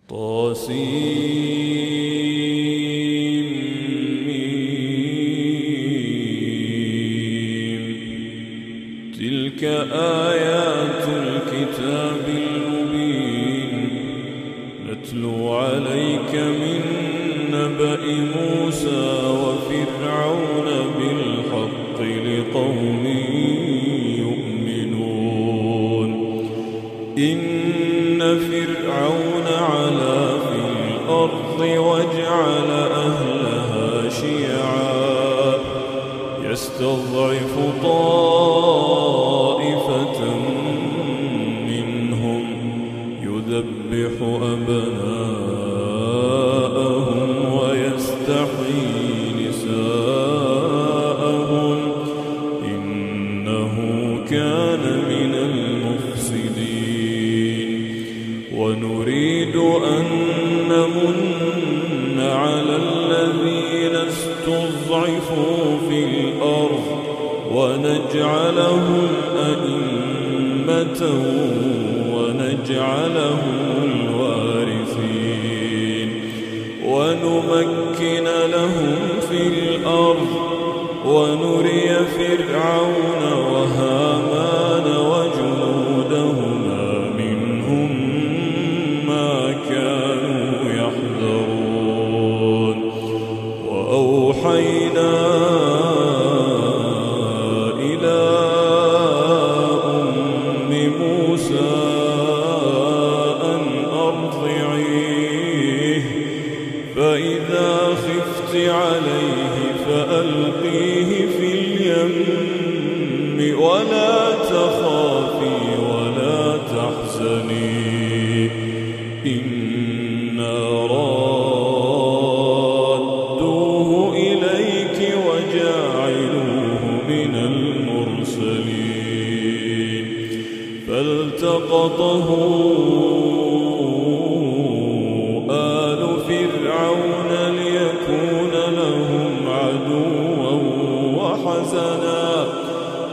طاسيم. تلك آيات الكتاب المبين نتلو عليك من نبأ موسى وفرعون بالحق لقوم يؤمنون. إن فرعون علا في الأرض وجعل أهلها شيعا يستضعف طائفة منهم يذبح أبناءهم ويستحيي نساءهم إنه كان من المفسدين. ونريد أن نمن على الذين استضعفوا في الأرض ونجعلهم أئمة ونجعلهم الوارثين. ونمكن لهم في الأرض ونري فرعون وهامان وجنودهما منهم ما كانوا يحذرون. وأوحينا إلى أم موسى أن أرضعيه فإذا خفت عليه فألقيه في اليم ولا تخافي ولا تحزني إنا رادوه إليك وجاعلوه من المرسلين. فالتقطه آل فرعون ليكون لهم عدوا وحزنا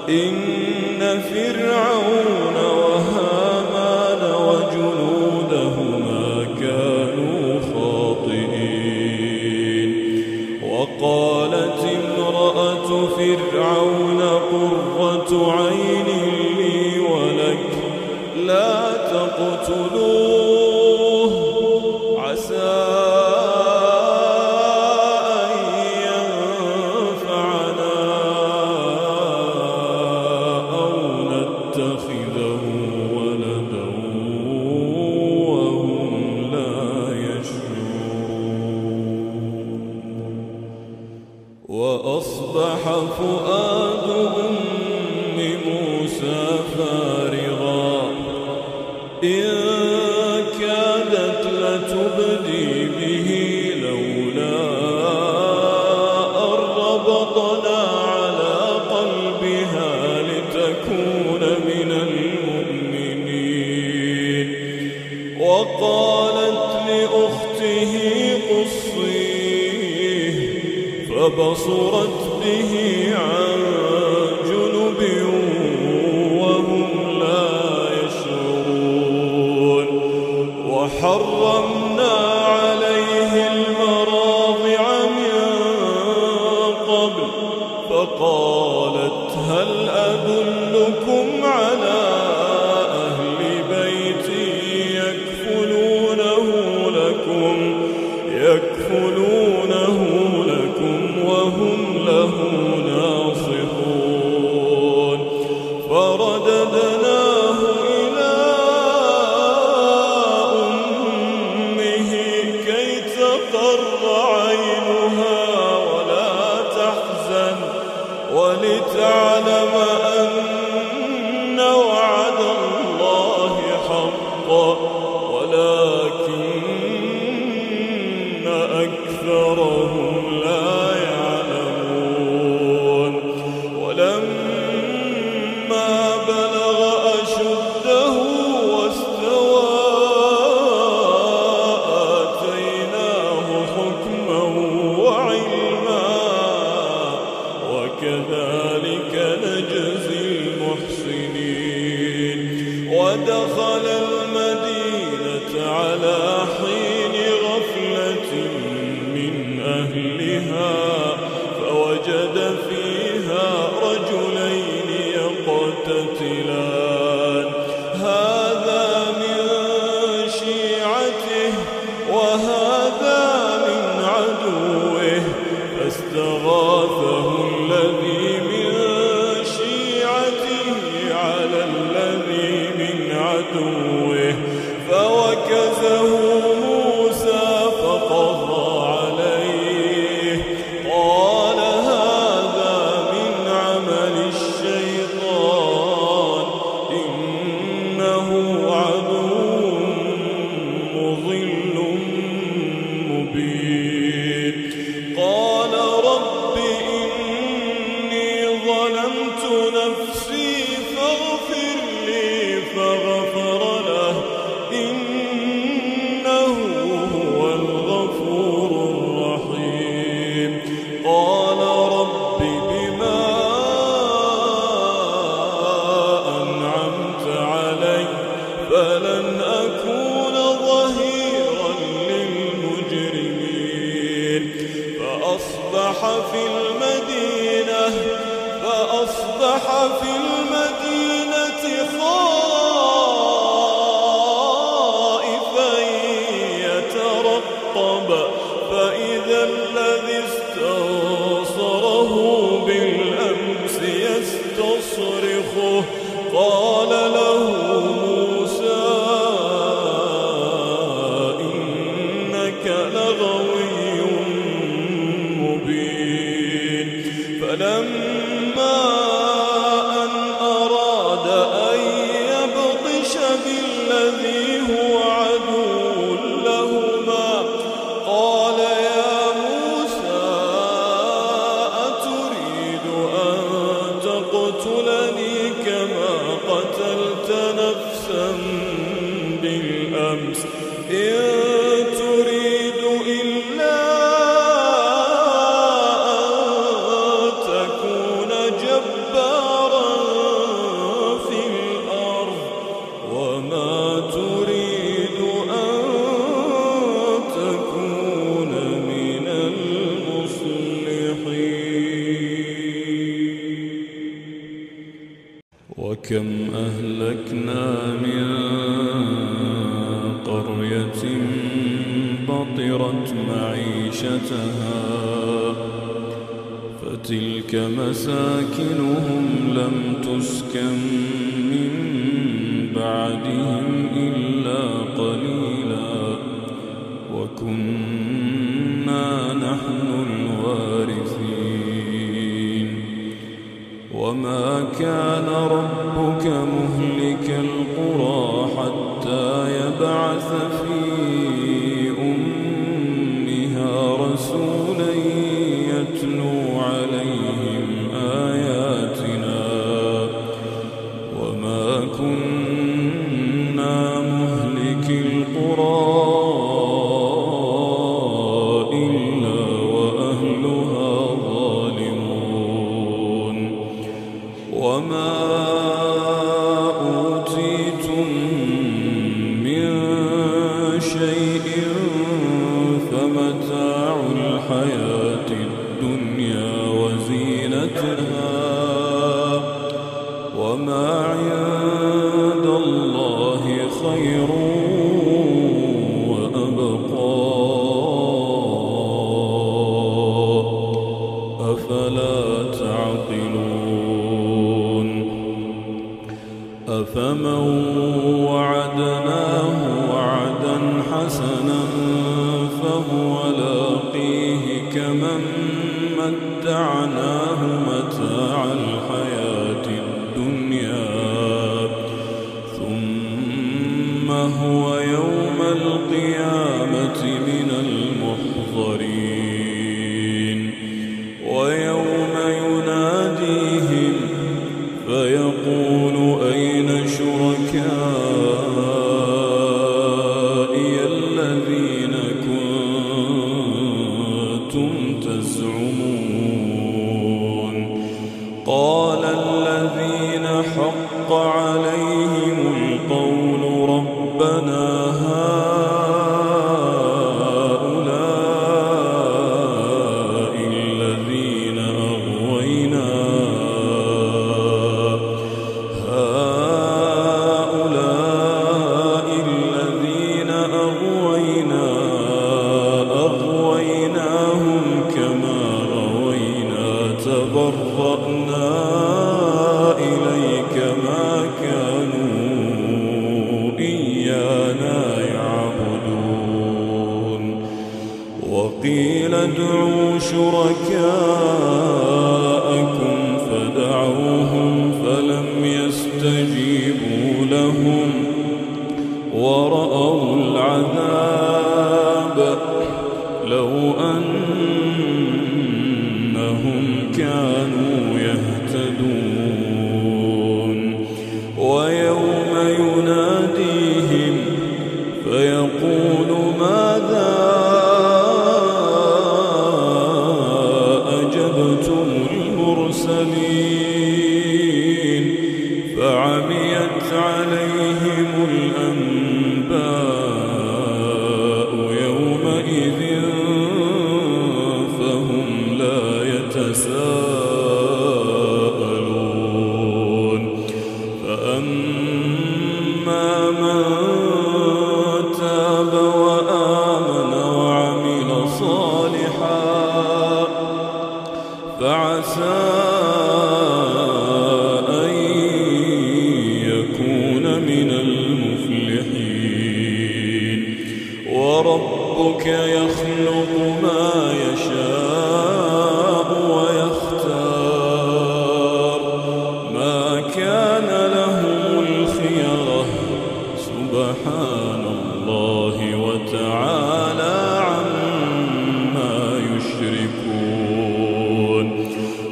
إن فرعون وهامان وجنودهما كانوا خاطئين. وقالت امرأة فرعون قرة عين لي ولك لا تقتلوه عسى أن ينفعنا أو نتخذه ولدا وهم لا يشعرون. وأصبح فؤاد أم موسى فارغا إن كادت لتبدي به لولا أن ربطنا على قلبها لتكون من المؤمنين. وقالت لأخته قصيه فبصرت به عن جنب وهم لا يشعرون. وحرمنا عليه المراضع من قبل فقالت هل أدلكم على أهل بيت يكفلونه لكم وهم له ناصحون. فرددناه إلى أمه كي تقر عينها ولا تحزن ولتعلم أن وعد الله حق ولكن أكثرهم لا يعلمون. ولما بلغ أشده واستوى آتيناه حكما وعلما وكذلك نجزي المحسنين. ودخل المدينة على حين رجلان هذا من شيعته وهذا من عدوه فاستغاثه الذي من شيعته على الذي من عدوه فوكزه موسى فقضى عليه قال هذا من عمل الشيطان إنه عدو مضل مبين قال رب إني ظلمت نفسي فاغفر لي فغفر له إنه هو الغفور الرحيم قال رب بما أنعمت علي فلن أكون ظهيرا للمجرمين فأصبح في المدينة خائفا يترقب فإذا الذي استنصره بالأمس يستصرخه قال له موسى إنك لغوي مبين فلما أن أراد أن يبطش بالذي هو عدو لهما قال يا موسى أتريد أن تقتلني كما قتلت نفسا بالأمس إن تريد إلا أن تكون جبارا في الأرض وما تريد أن تكون من المصلحين وكم أهلكنا من قرية بطرت معيشتها فتلك مساكنهم لم تسكن من بعدهم إلا قليلا وكنا نحن الوارثين وما كان ربك مهلك القرى حتى يبعث في أمها رسولا يتلو عليهم آياتنا وما كنا مهلك القرى إلا وأهلها ظالمون وما أوتيتم من شيء فمتاع الحياة الدنيا وزينتها وما عند الله خير وأبقى أفلا تعقلون أفمن وعدناه وعدا حسنا فهو لاقيه كمن متعناه متاع الحياة الدنيا ثم هو يوم القيامة من المحضرين ويوم يناديهم فيقول أين شركائي الذين كنتم تزعمون قال الذين حق عليهم القول ربنا هؤلاء الذين أغوينا قيل ادعوا شركاءكم فدعوهم فلم يستجيبوا لهم ورأوا العذاب لو أنهم كانوا يهتدون ويوم يناديهم فيقول ماذا أجبتم المرسلين فعميت عليهم الأنباء يومئذ فهم لا يتساءلون فأما من تاب وآمن وعمل صالحا فعسى أن يكون من المفلحين وربك يخلق ما يشاء ويختار ما كان لهم الخيرة سبحان الله وتعالى عما يشركون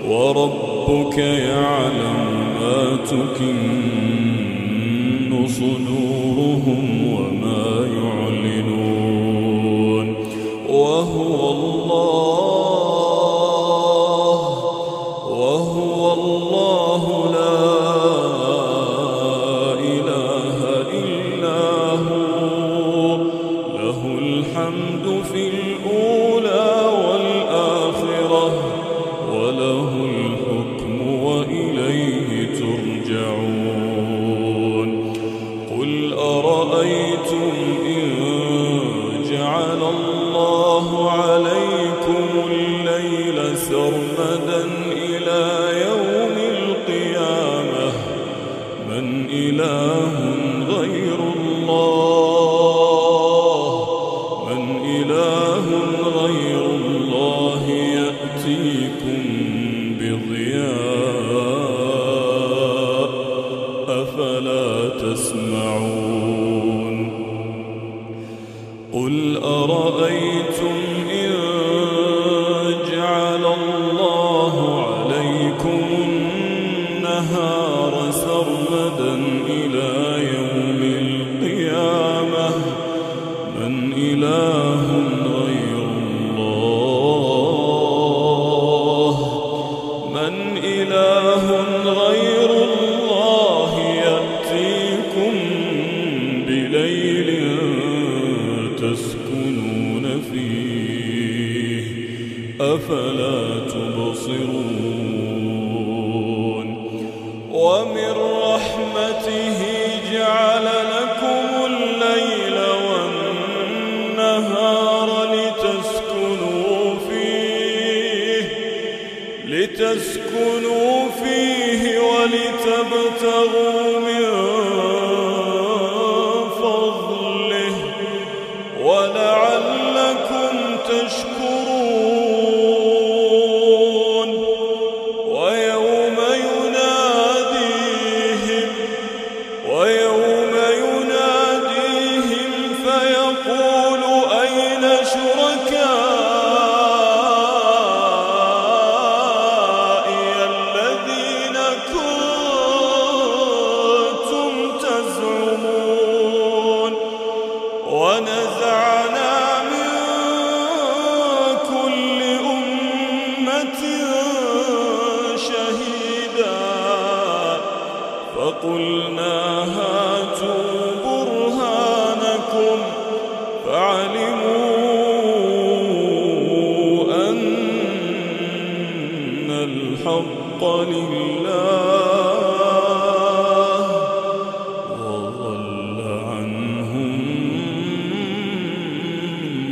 وربك يعلم ما تكن صدورهم وما يعلنون وهو الله لا إله إلا هو له الحمد في الأولى والآخرة وله الحكم وإليه ترجعون قل أرأيتم إن جعل الله عليكم الليل سرمدا إلى يوم القيامة من إله غير الله يأتيكم بضياء أفلا تسمعون قل أرأيتم إن جعل الله عليكم النهار سرمدا إلى يوم القيامة من إله غير الله يأتيكم بليل تسكنون فيه أفلا تبصرون ومن رحمته جعل لكم الليل والنهار لتسكنوا فيه ولتبتغوا من فضله ولعلكم تشكرون ويوم يناديهم فيقول أين شركائي الذين كنتم تزعمون ونزعنا من كل أمة شهيدا فقلنا هاتوا برهانكم فعلموا أن الحق لله وضل عنهم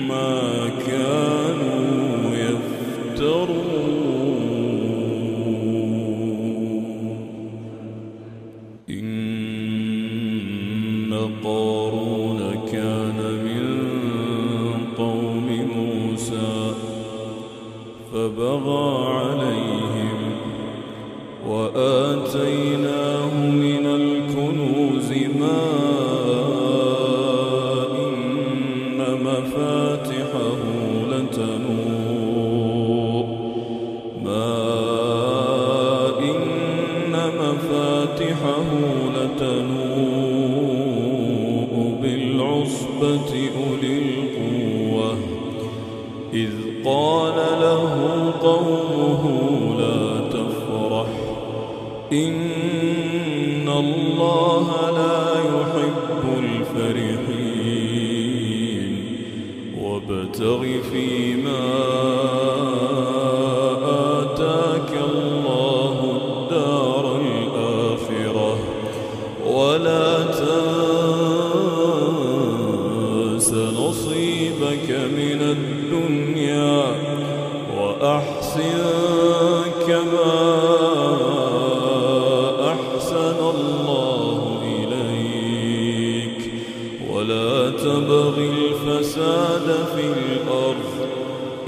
ما كانوا يفترون إن قارون كان من قوم موسى بغى عليهم وآتيناه من الكنوز ما إن مفاتحه لتنوء بالعصبة أولي القوة إذ قال له قومه لا تفرح إن الله لا يحب الفرحين وابتغ فيما آتاك الله الدار الآخرة ولا تنس نصيبك من الدنيا وأحسن كما أحسن الله إليك ولا تبغ الفساد في الأرض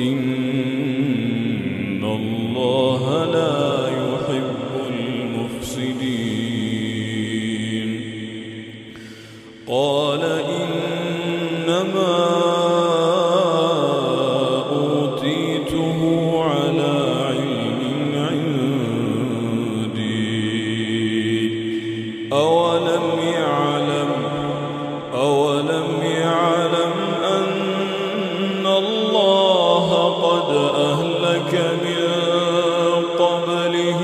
إن الله لا يحب المفسدين قال إنما أوتيته على علم عندي أولم يعلم أن الله قد أهلك من قبله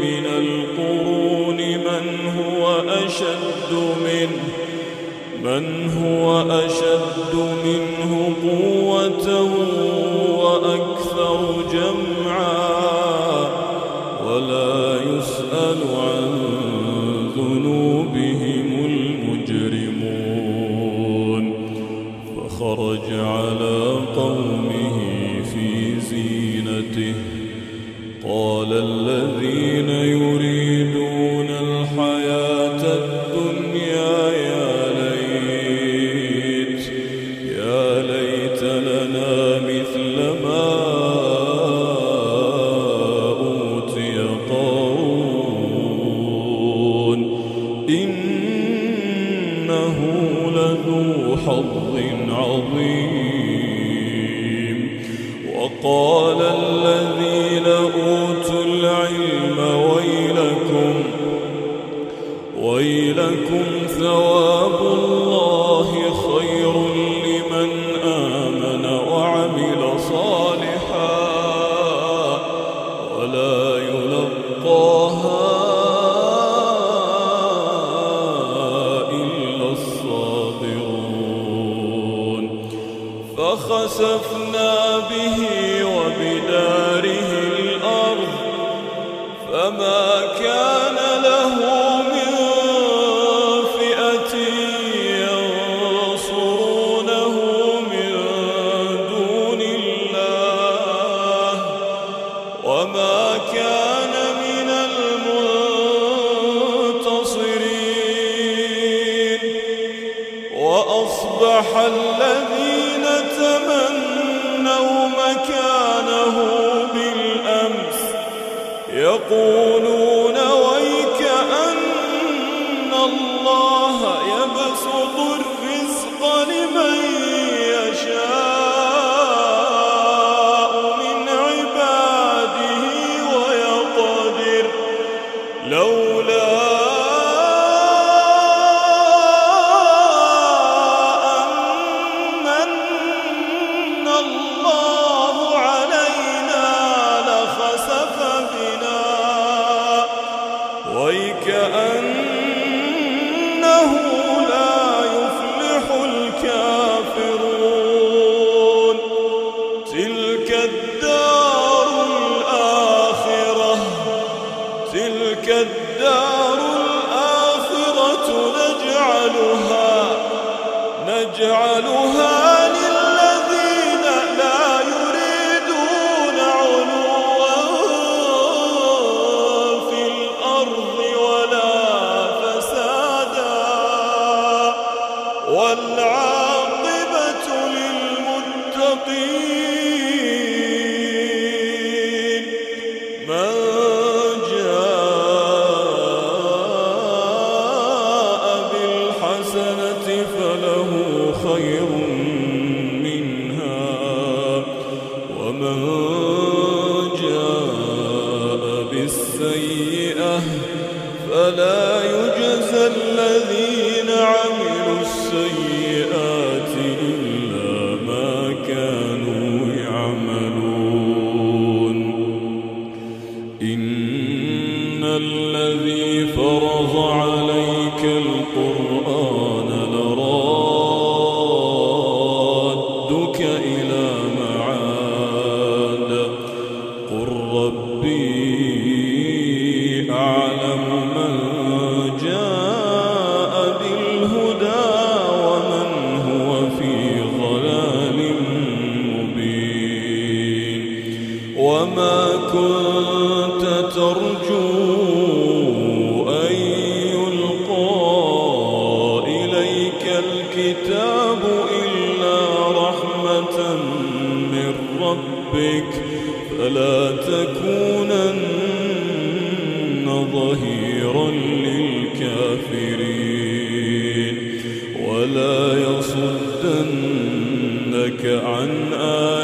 من القرون من هو أشد منه قوة وأكثر جمعا ولا يسأل عن ذنوبهم المجرمون فخرج على قومه في زينته قال الذين يريدون الحياة الدنيا يا ليت لنا مثل ما أوتي قارون إنه لذو حظ عظيم وقال الذين أوتوا العلم ويلكم ثواب الله خير لمن آمن وعمل صالحا ولا يلقاها إلا الصابرون فخسفنا به وبداره الأرض فما كان له من فئة ينصرونه من دون الله وما كان من المنتصرين وأصبح الذين تمنوا مكانه بالأمس يقولون ويك أن الله يبسط الرزق لمن يشاء من عباده ويقدر لولا أن من الله علينا لخسف بنا ويكأنه لا يفلح الكافرون تلك الدار الآخرة نجعلها للذين لا يريدون علوا في الأرض ولا فسادا والعاقبة للمتقين خير منها ومن جاء بالسيئة فلا يجزى الذين عملوا السيئات إلا ما كانوا يعملون إن الذي فرض عليك القرآن لرادك إلى معاد قل ربي أعلم من جاء بالهدى ومن هو في ضلال مبين وما كنت ترجو أن يلقى إليك الكتاب إلا رحمة من ربك فلا تكونن ظهيرا للكافرين ولا يصدنك عن آيات